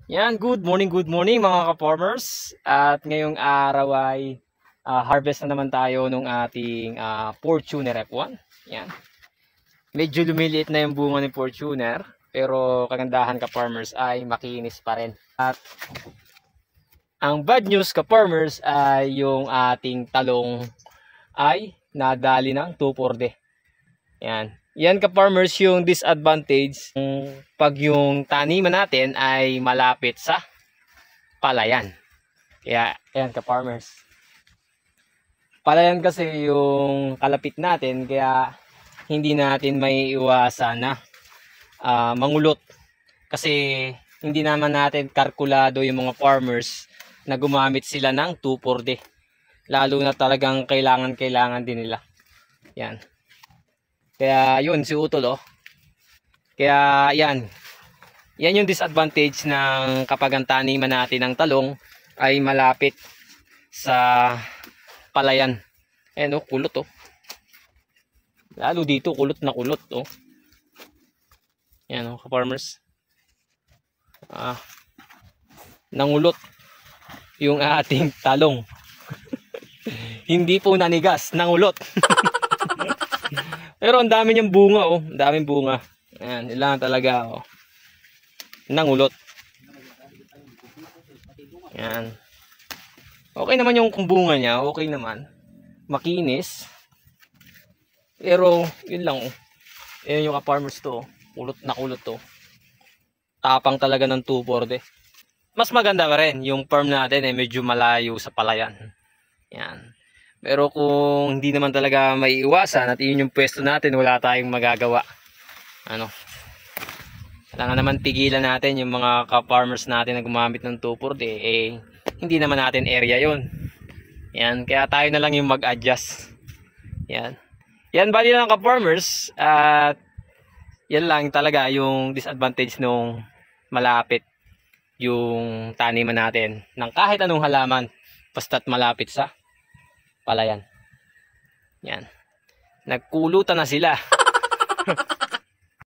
Yan, good morning mga ka-farmers. At ngayong araw ay harvest na naman tayo nung ating Fortuner F1. Yan. Medyo lumiliit na yung bunga ni Fortuner, pero kagandahan ka-farmers ay makinis pa rin. At ang bad news ka-farmers ay yung ating talong ay nadali ng 2,4-D. Yan. Yan ka-farmers yung disadvantage pag yung taniman natin ay malapit sa palayan. Kaya ayan ka-farmers. Palayan kasi yung kalapit natin kaya hindi natin may iwasan na mangulot. Kasi hindi naman natin kalkulado yung mga farmers na gumamit sila ng 2,4-D. Lalo na talagang kailangan din nila. Yan. Kaya yun si Utol oh. Kaya yan. Yan yung disadvantage ng kapag ang taniman natin ng talong ay malapit sa palayan. Ayan oh, kulot oh. Lalo dito kulot na kulot oh. Yan oh, ka-farmers. Nangulot yung ating talong. Hindi po nanigas, nangulot. Pero ang dami niyang bunga oh, ang daming bunga. Ayan, ilan talaga oh. Nangulot. Ayan. Okay naman yung bunga niya, okay naman. Makinis. Pero yun lang oh. Ayan yung ka-farmers to oh. Kulot na kulot to. Tapang talaga ng 2,4-D. Mas maganda pa rin yung farm natin eh, medyo malayo sa palayan. Yan. Pero kung hindi naman talaga may iwasan at yun yung pwesto natin, wala tayong magagawa. Ano? Kailangan naman pigilan natin yung mga ka-farmers natin na gumamit ng 2,4-D eh, hindi naman natin area yun. Yan. Kaya tayo na lang yung mag-adjust. Yan. Yan bali lang ka-farmers at yan lang talaga yung disadvantage nung malapit yung taniman natin ng kahit anong halaman basta't malapit sa palayan. Yan. Nagkulutan na sila.